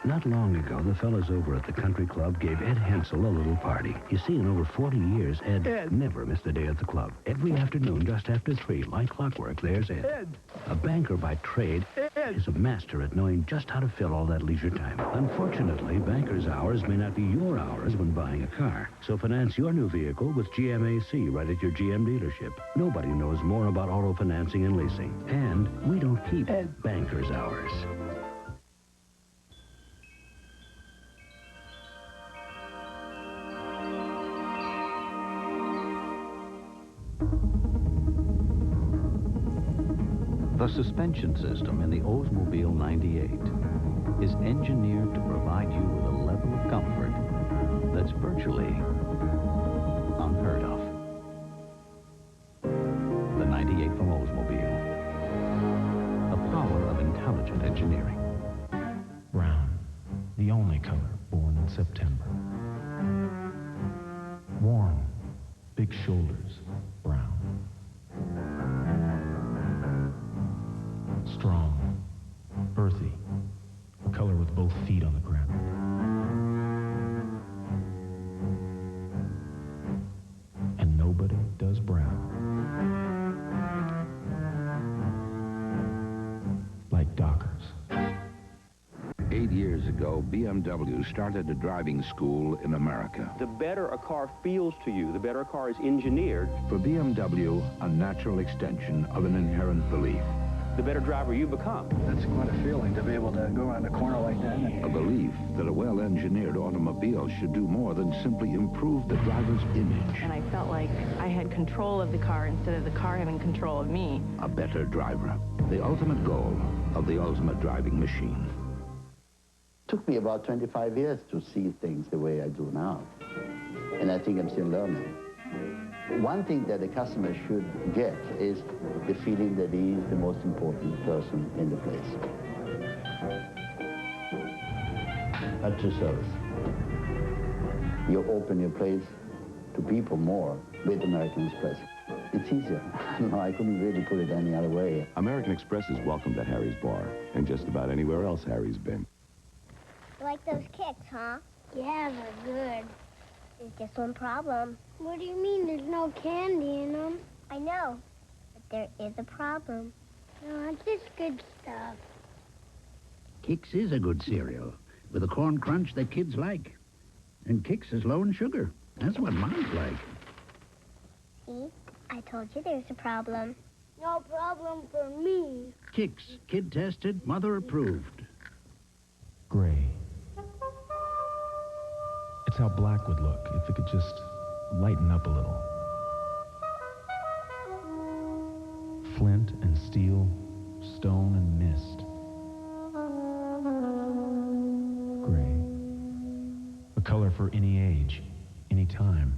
Not long ago, the fellas over at the country club gave Ed Hensel a little party. You see, in over 40 years, Ed never missed a day at the club. Every afternoon, just after 3, like clockwork, there's Ed. A banker by trade, Ed is a master at knowing just how to fill all that leisure time. Unfortunately, banker's hours may not be your hours when buying a car. So finance your new vehicle with GMAC right at your GM dealership. Nobody knows more about auto financing and leasing. And we don't keep banker's hours. The suspension system in the Oldsmobile 98 is engineered to provide you with a level of comfort that's virtually unheard of. The 98 from Oldsmobile. The power of intelligent engineering. Brown, the only color born in September. Warm, big shoulders, brown. Strong, earthy, a color with both feet on the ground. And nobody does brown like Dockers. 8 years ago, BMW started a driving school in America. The better a car feels to you, the better a car is engineered. For BMW, a natural extension of an inherent belief. The better driver you become. That's quite a feeling to be able to go around a corner like that. A belief that a well-engineered automobile should do more than simply improve the driver's image. And I felt like I had control of the car instead of the car having control of me. A better driver. The ultimate goal of the ultimate driving machine. It took me about 25 years to see things the way I do now. And I think I'm still learning. One thing that the customer should get is the feeling that he is the most important person in the place. At your service. You open your place to people more with American Express. It's easier. No, I couldn't really put it any other way. American Express is welcomed at Harry's Bar and just about anywhere else Harry's been. You like those kicks, huh? Yeah, they're good. There's just one problem. What do you mean there's no candy in them? I know, but there is a problem. No, it's just good stuff. Kix is a good cereal, with a corn crunch that kids like. And Kix is low in sugar. That's what moms like. See? I told you there's a problem. No problem for me. Kix, kid-tested, mother-approved. Gray. It's how black would look if it could just lighten up a little. Flint and steel, stone and mist. Gray. A color for any age, any time.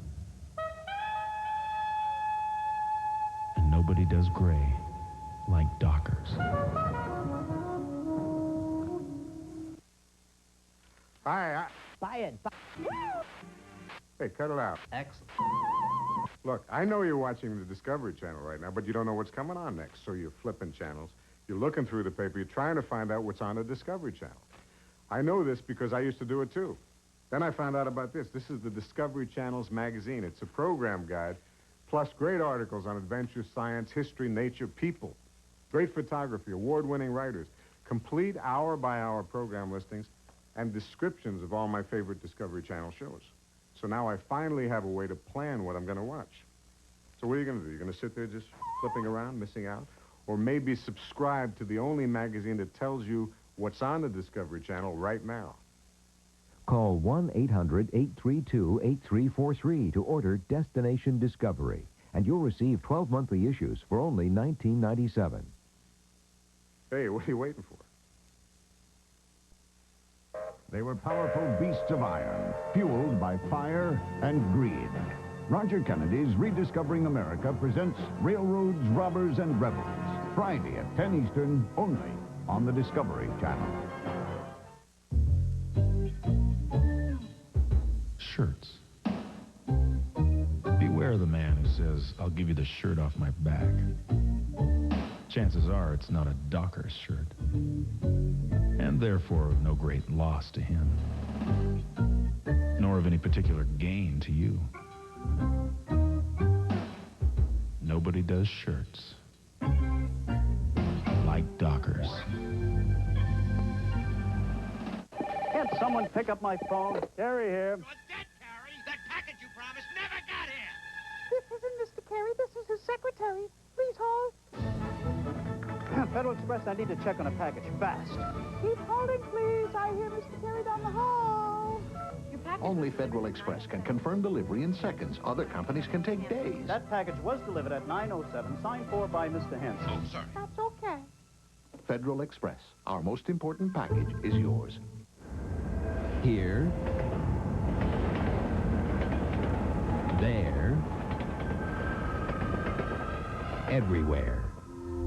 And nobody does gray like Dockers. Hi. Buy it. Hey, cut it out. Excellent. Look, I know you're watching the Discovery Channel right now, but you don't know what's coming on next. So you're flipping channels. You're looking through the paper. You're trying to find out what's on the Discovery Channel. I know this because I used to do it, too. Then I found out about this. This is the Discovery Channel's magazine. It's a program guide, plus great articles on adventure, science, history, nature, people. Great photography, award-winning writers, complete hour-by-hour program listings, and descriptions of all my favorite Discovery Channel shows. So now I finally have a way to plan what I'm going to watch. So what are you going to do? You're going to sit there just flipping around, missing out? Or maybe subscribe to the only magazine that tells you what's on the Discovery Channel right now. Call 1-800-832-8343 to order Destination Discovery, and you'll receive 12 monthly issues for only $19.97. Hey, what are you waiting for? They were powerful beasts of iron, fueled by fire and greed. Roger Kennedy's Rediscovering America presents Railroads, Robbers, and Rebels, Friday at 10 Eastern, only on the Discovery Channel. Shirts. Beware the man who says, "I'll give you the shirt off my back." Chances are it's not a Dockers shirt. And and therefore of no great loss to him, nor of any particular gain to you. Nobody does shirts like Dockers. Can't someone pick up my phone? Carrie here. You're dead, Carrie. That package you promised never got here. This isn't Mr. Carey. This is his secretary. Please hold. Federal Express, I need to check on a package fast. Keep holding, please. I hear Mr. Carey down the hall. Your package... Only Federal Express can confirm delivery in seconds. Other companies can take days. That package was delivered at 9:07, signed for by Mr. Henson. Oh, sorry. That's okay. Federal Express. Our most important package is yours. Here, there, everywhere.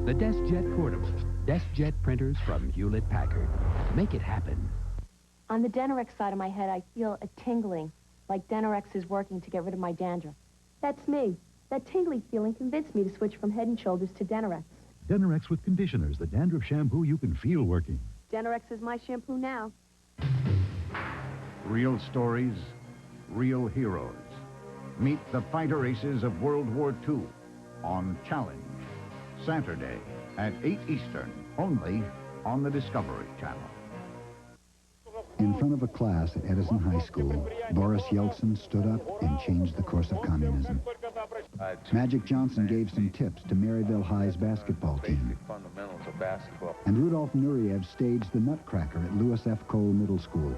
The DeskJet Portable. DeskJet printers from Hewlett-Packard. Make it happen. On the Denorex side of my head, I feel a tingling, like Denorex is working to get rid of my dandruff. That's me. That tingly feeling convinced me to switch from Head & Shoulders to Denorex. Denorex with conditioners, the dandruff shampoo you can feel working. Denorex is my shampoo now. Real stories, real heroes. Meet the fighter aces of World War II on Challenge, Saturday at 8 Eastern, only on the Discovery Channel. In front of a class at Edison High School, Boris Yeltsin stood up and changed the course of communism. Magic Johnson gave some tips to Maryville High's basketball team. Fundamentals of basketball. And Rudolf Nureyev staged the Nutcracker at Lewis F. Cole Middle School.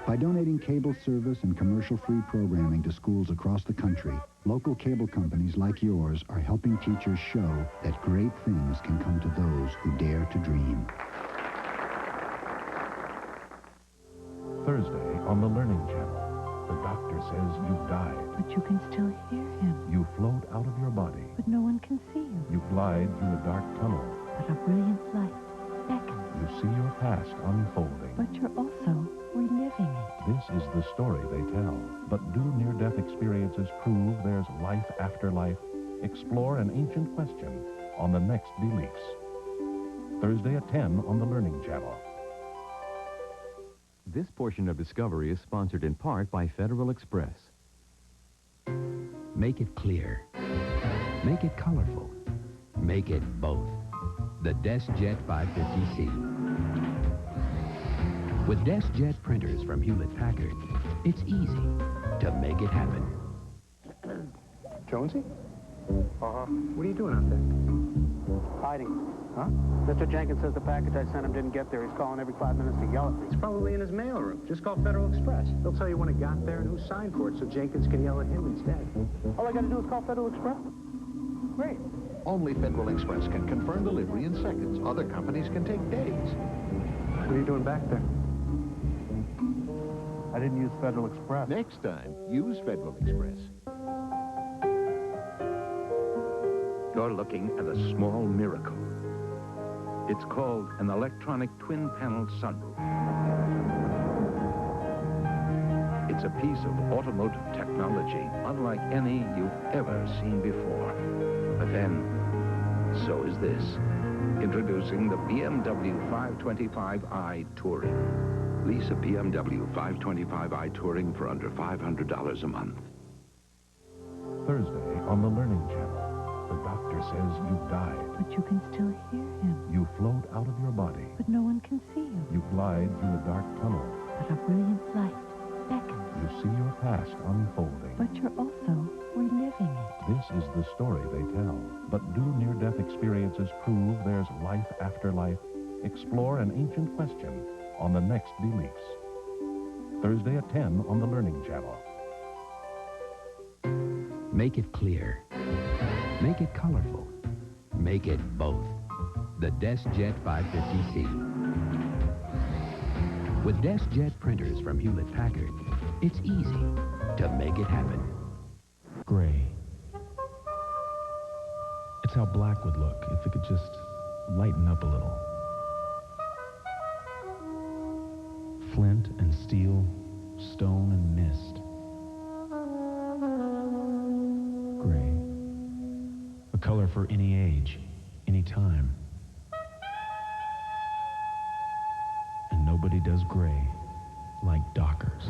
By donating cable service and commercial-free programming to schools across the country, local cable companies like yours are helping teachers show that great things can come to those who dare to dream. Thursday on the Learning Channel, the doctor says you've died. But you can still hear him. You float out of your body. But no one can see you. You glide through a dark tunnel. But a brilliant light beckons. You see your past unfolding. But you're also reliving it. This is the story they tell. But do near-death experiences prove there's life after life? Explore an ancient question on The Next Beliefs. Thursday at 10 on the Learning Channel. This portion of Discovery is sponsored in part by Federal Express. Make it clear. Make it colorful. Make it both. The DeskJet 550C. With DeskJet printers from Hewlett-Packard, it's easy to make it happen. Jonesy? Uh-huh. What are you doing out there? Hiding. Huh? Mr. Jenkins says the package I sent him didn't get there. He's calling every 5 minutes to yell at me. It's probably in his mailroom. Just call Federal Express. They'll tell you when it got there and who signed for it so Jenkins can yell at him instead. All I gotta do is call Federal Express? Great. Only Federal Express can confirm delivery in seconds. Other companies can take days. What are you doing back there? I didn't use Federal Express. Next time, use Federal Express. You're looking at a small miracle. It's called an electronic twin-panel sunroof. It's a piece of automotive technology unlike any you've ever seen before. But then, so is this. Introducing the BMW 525i Touring. Lease a BMW 525i Touring for under $500 a month. Thursday on the Learning Channel, the doctor says you've died. But you can still hear him. You float out of your body. But no one can see you. You glide through a dark tunnel. But a brilliant light beckons. You see your past unfolding. But you're also reliving it. This is the story they tell. But do near-death experiences prove there's life after life? Explore an ancient question on The Next Beliefs. Thursday at 10 on the Learning Channel. Make it clear. Make it colorful. Make it both. The DeskJet 550C. With DeskJet printers from Hewlett-Packard, it's easy to make it happen. Gray. It's how black would look if it could just lighten up a little. Flint and steel, stone and mist. Gray. A color for any age, any time. And nobody does gray like Dockers.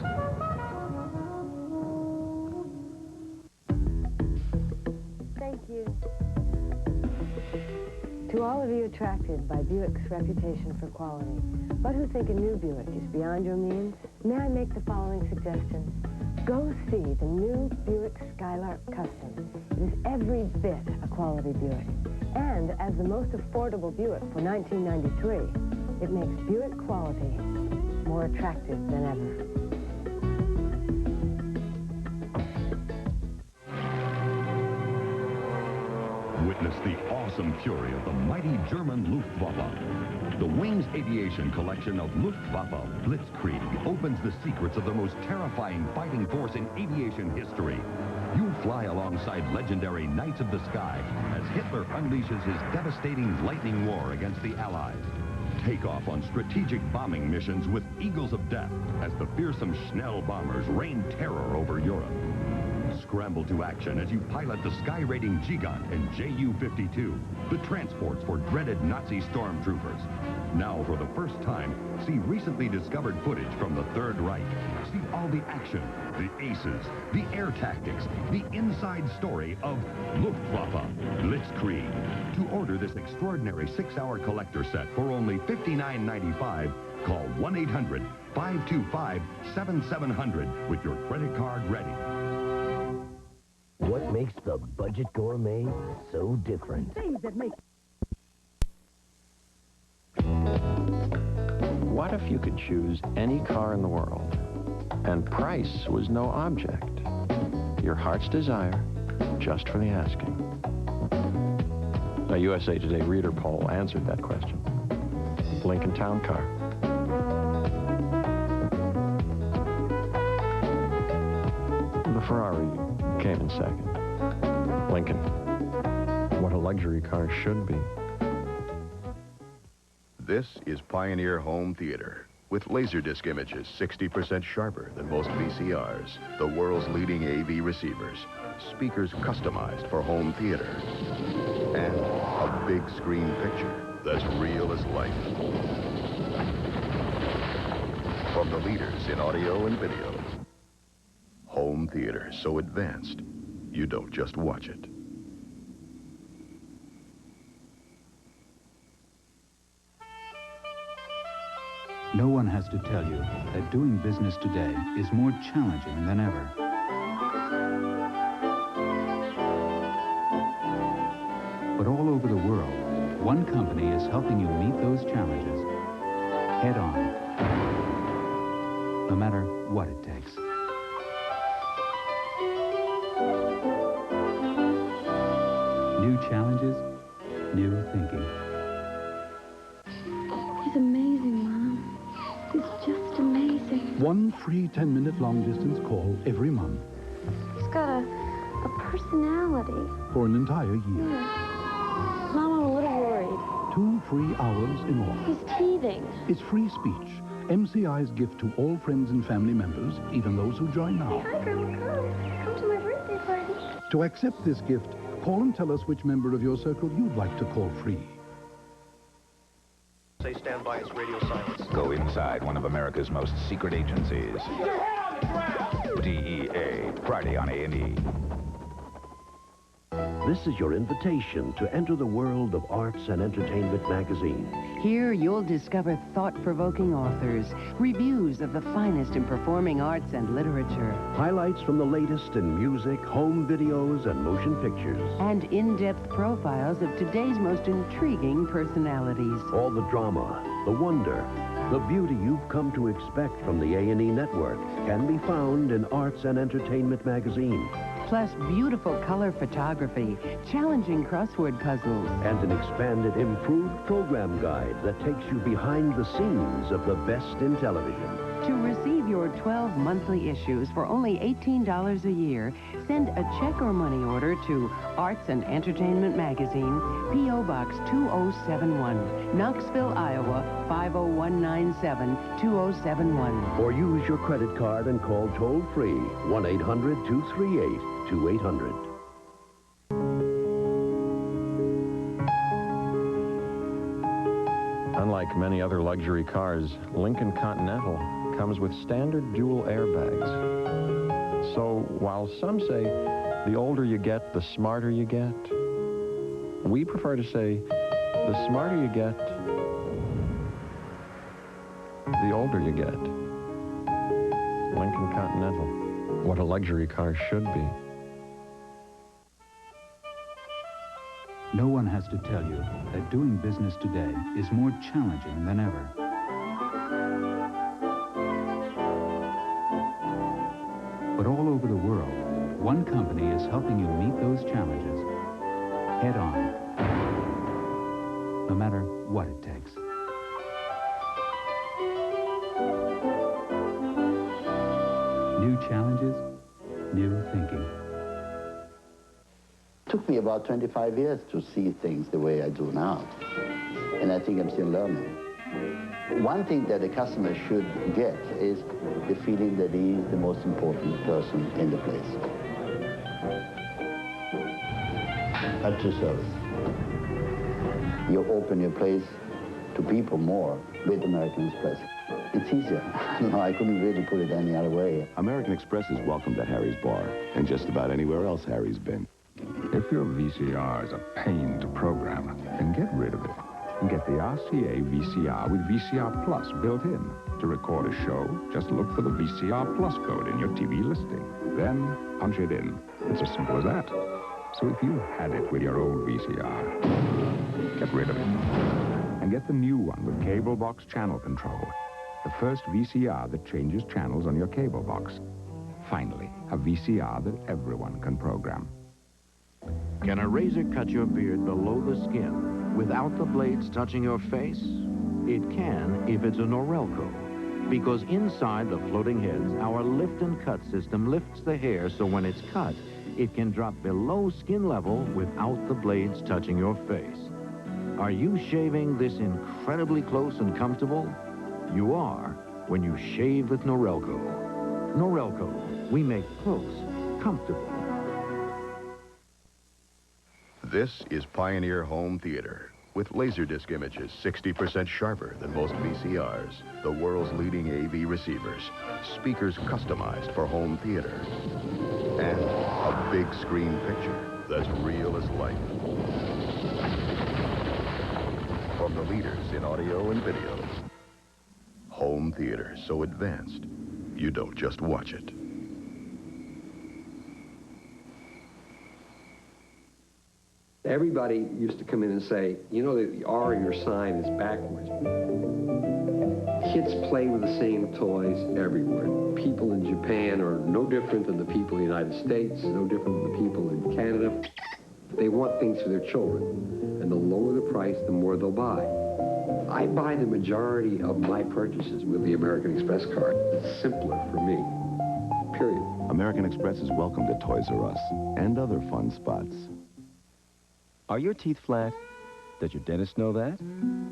Thank you. To all of you attracted by Buick's reputation for quality, but who think a new Buick is beyond your means, may I make the following suggestion? Go see the new Buick Skylark Custom. It is every bit a quality Buick. And as the most affordable Buick for 1993, it makes Buick quality more attractive than ever. Witness the awesome fury of the mighty German Luftwaffe. The Wings Aviation collection of Luftwaffe Blitzkrieg opens the secrets of the most terrifying fighting force in aviation history. You fly alongside legendary Knights of the Sky as Hitler unleashes his devastating lightning war against the Allies. Take off on strategic bombing missions with Eagles of Death as the fearsome Schnell bombers rain terror over Europe. Scramble to action as you pilot the sky-rating Gigant and Ju-52, the transports for dreaded Nazi stormtroopers. Now, for the first time, see recently discovered footage from the Third Reich. See all the action, the aces, the air tactics, the inside story of Luftwaffe Blitzkrieg. To order this extraordinary 6-hour collector set for only $59.95, call 1-800-525-7700 with your credit card ready. What makes the Budget Gourmet so different? Things that make... What if you could choose any car in the world, and price was no object? Your heart's desire, just for the asking. A USA Today reader poll answered that question. Lincoln Town Car. The Ferrari came in second. Lincoln. What a luxury car should be. This is Pioneer Home Theater. With Laserdisc images 60% sharper than most VCRs, the world's leading AV receivers, speakers customized for home theater, and a big screen picture that's real as life. From the leaders in audio and video, home theater so advanced, you don't just watch it. No one has to tell you that doing business today is more challenging than ever. But all over the world, one company is helping you meet those challenges head on, no matter what it takes. New challenges, new thinking. He's amazing, Mom. He's just amazing. One free 10-minute long-distance call every month. He's got a personality. For an entire year. Yeah. Mom, I'm a little worried. 2 free hours in all. He's teething. It's free speech. MCI's gift to all friends and family members, even those who join now. Hi, Grandma, come to my birthday party. To accept this gift, call and tell us which member of your circle you'd like to call free. Say stand by, it's radio silence. Go inside one of America's most secret agencies. DEA, Friday on A&E. This is your invitation to enter the world of Arts and Entertainment magazine. Here you'll discover thought-provoking authors, reviews of the finest in performing arts and literature, Highlights from the latest in music, home videos, and motion pictures. and in-depth profiles of today's most intriguing personalities. All the drama, the wonder, the beauty you've come to expect from the A&E network can be found in Arts and Entertainment magazine. Plus beautiful color photography, challenging crossword puzzles, And an expanded, improved program guide that takes you behind the scenes of the best in television. To receive your 12 monthly issues for only $18 a year, send a check or money order to Arts and Entertainment Magazine, P.O. Box 2071, Knoxville, Iowa 50197 2071. Or use your credit card and call toll-free 1-800-238-2800. Unlike many other luxury cars, Lincoln Continental comes with standard dual airbags. So while some say the older you get, the smarter you get, we prefer to say the smarter you get, the older you get. Lincoln Continental, what a luxury car should be. No one has to tell you that doing business today is more challenging than ever. But all over the world, one company is helping you meet those challenges head on, no matter what it takes. New challenges, new thinking. It took me about 25 years to see things the way I do now. And I think I'm still learning. One thing that a customer should get is the feeling that he is the most important person in the place. At your service. You open your place to people more with American Express. It's easier. No, I couldn't really put it any other way. American Express is welcomed at Harry's Bar and just about anywhere else Harry's been. If your VCR is a pain to program, then get rid of it. And get the RCA VCR with VCR Plus built in. To record a show, just look for the VCR Plus code in your TV listing. Then punch it in. It's as simple as that. So if you had it with your old VCR, get rid of it. And get the new one with cable box channel control. The first VCR that changes channels on your cable box. Finally, a VCR that everyone can program. Can a razor cut your beard below the skin without the blades touching your face? It can if it's a Norelco. Because inside the floating heads, our lift and cut system lifts the hair so when it's cut, it can drop below skin level without the blades touching your face. Are you shaving this incredibly close and comfortable? You are when you shave with Norelco. Norelco, we make close comfortable. This is Pioneer Home Theater, with Laserdisc images 60% sharper than most VCRs, the world's leading AV receivers, speakers customized for home theater, and a big screen picture that's real as life. From the leaders in audio and video, home theater so advanced, you don't just watch it. Everybody used to come in and say, you know, the R in your sign is backwards. Kids play with the same toys everywhere. People in Japan are no different than the people in the United States, no different than the people in Canada. They want things for their children, and the lower the price, the more they'll buy. I buy the majority of my purchases with the American Express card. It's simpler for me, period. American Express is welcomed at Toys R Us and other fun spots. Are your teeth flat? Does your dentist know that?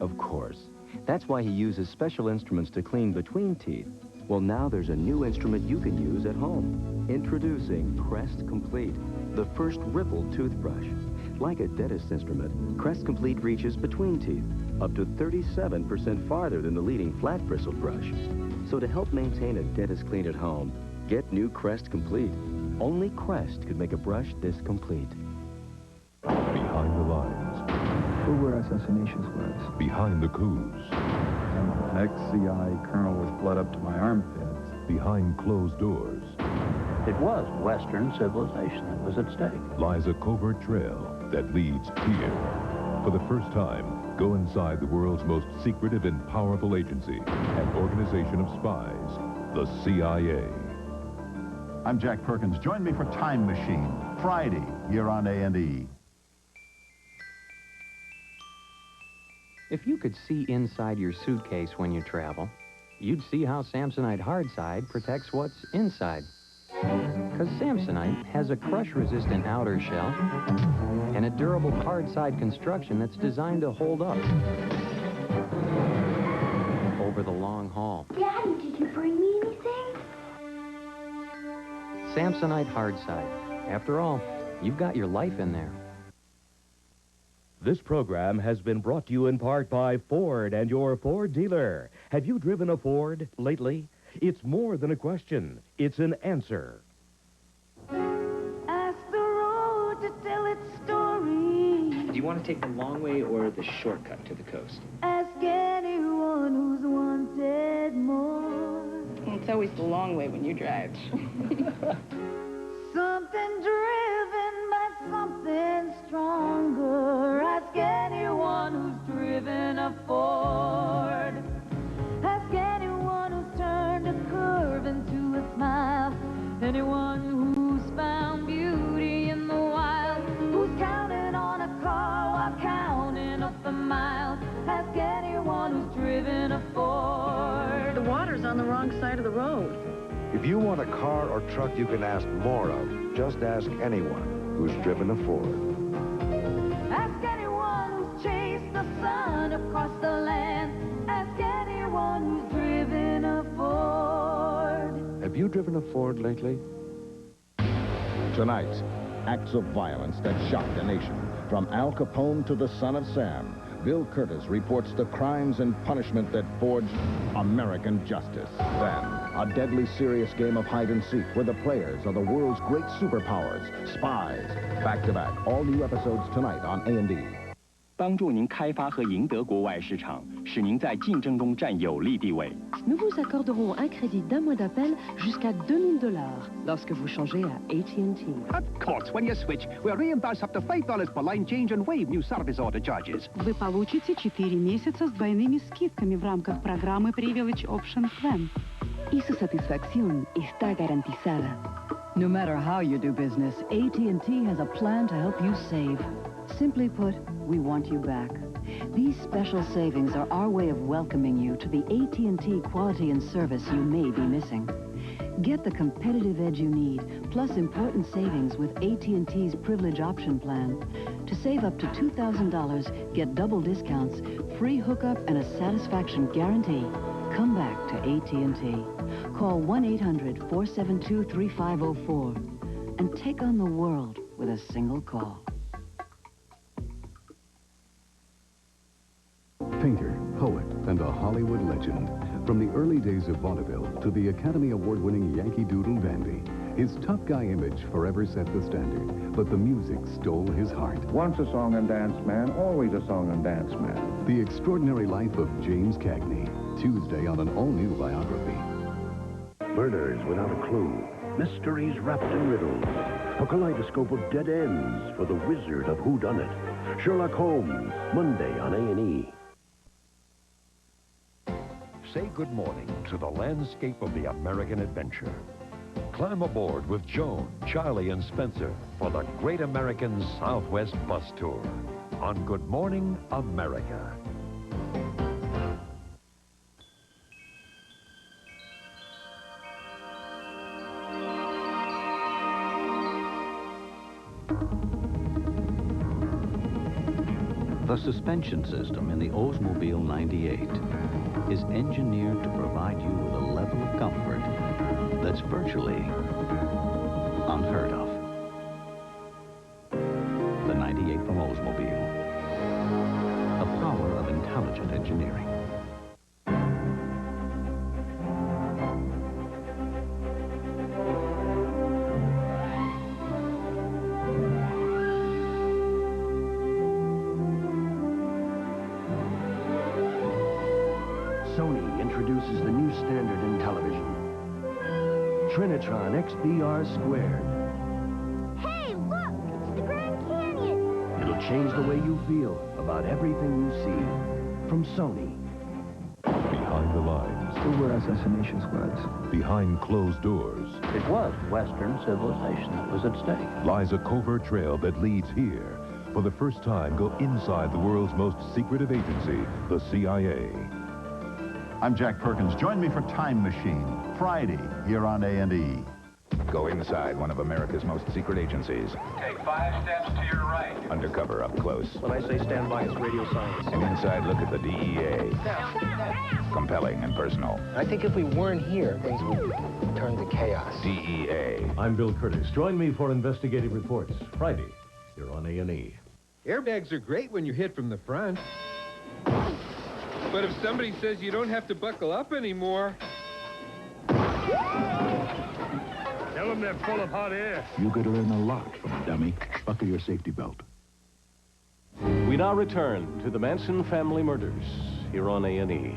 Of course. That's why he uses special instruments to clean between teeth. Well, now there's a new instrument you can use at home. Introducing Crest Complete, the first rippled toothbrush. Like a dentist's instrument, Crest Complete reaches between teeth, up to 37% farther than the leading flat bristled brush. So to help maintain a dentist clean at home, get new Crest Complete. Only Crest could make a brush this complete. Behind the lines. Who were assassinations was? Behind the coups. I'm an ex-CI colonel with blood up to my armpits. Behind closed doors. It was Western civilization that was at stake. Lies a covert trail that leads here. For the first time, go inside the world's most secretive and powerful agency, an organization of spies, the CIA. I'm Jack Perkins. Join me for Time Machine, Friday, here on A&E. If you could see inside your suitcase when you travel, you'd see how Samsonite Hardside protects what's inside. Because Samsonite has a crush-resistant outer shell and a durable hardside construction that's designed to hold up over the long haul. Daddy, did you bring me anything? Samsonite Hardside. After all, you've got your life in there. This program has been brought to you in part by Ford and your Ford dealer. Have you driven a Ford lately? It's more than a question. It's an answer. Ask the road to tell its story. Do you want to take the long way or the shortcut to the coast? Ask anyone who's wanted more. It's always the long way when you drive. Something driven by something stronger. Ask anyone who's driven a Ford. Ask anyone who's turned a curve into a smile. Anyone who's found beauty in the wild. Who's counted on a car while counting up the miles. Ask anyone who's driven a Ford. The water's on the wrong side of the road. If you want a car or truck you can ask more of, just ask anyone who's driven a Ford. Ask anyone who's chased the sun across the land. Ask anyone who's driven a Ford. Have you driven a Ford lately? Tonight, acts of violence that shocked a nation. From Al Capone to the son of Sam, Bill Curtis reports the crimes and punishment that forged American justice. Then, a deadly serious game of hide-and-seek where the players are the world's great superpowers, spies. Back-to-back, all new episodes tonight on A&E. 帮助您开发和赢得国外市场，使您在竞争中占有利地位。Nous vous accorderons un crédit d'un mois d'appel jusqu'à $2,000 lorsque vous changez à AT&T. Of course, when you switch, we'll reimburse up to $5 per line change and waive new service order charges. Вы получите 4 месяца с двойными скидками в рамках программы Privilege Option Plan. Y su satisfacción está garantizada. No matter how you do business, AT&T has a plan to help you save. Simply put, we want you back. These special savings are our way of welcoming you to the AT&T quality and service you may be missing. Get the competitive edge you need, plus important savings with AT&T's Privilege Option Plan. To save up to $2,000, get double discounts, free hookup, and a satisfaction guarantee. Come back to AT&T. Call 1-800-472-3504 and take on the world with a single call. Painter, poet, and a Hollywood legend. From the early days of vaudeville to the Academy Award-winning Yankee Doodle dandy, his tough guy image forever set the standard, but the music stole his heart. Once a song and dance man, always a song and dance man. The Extraordinary Life of James Cagney, Tuesday on an all-new biography. Murders without a clue, mysteries wrapped in riddles, a kaleidoscope of dead ends for the wizard of whodunit. Sherlock Holmes, Monday on A&E. Say good morning to the landscape of the American adventure. Climb aboard with Joan, Charlie, and Spencer for the Great American Southwest Bus Tour on Good Morning America. The suspension system in the Oldsmobile 98 is engineered to provide you with a level of comfort that's virtually unheard of. The 98 from Oldsmobile. The power of intelligent engineering. Sony introduces the new standard in television. Trinitron XBR Squared. Hey, look! It's the Grand Canyon! It'll change the way you feel about everything you see. From Sony. Behind the lines. There were assassination squads. Behind closed doors. It was Western civilization that was at stake. Lies a covert trail that leads here. For the first time, go inside the world's most secretive agency, the CIA. I'm Jack Perkins. Join me for Time Machine, Friday, here on A&E. Go inside one of America's most secret agencies. Take 5 steps to your right. Undercover up close. When I say stand by, it's radio silence. An inside look at the DEA. Compelling and personal. I think if we weren't here, things would turn to chaos. DEA. I'm Bill Curtis. Join me for investigative reports, Friday, here on A&E. Airbags are great when you're hit from the front. But if somebody says you don't have to buckle up anymore... Tell them they're full of hot air. You could learn a lot from a dummy. Buckle your safety belt. We now return to the Manson family murders here on A&E.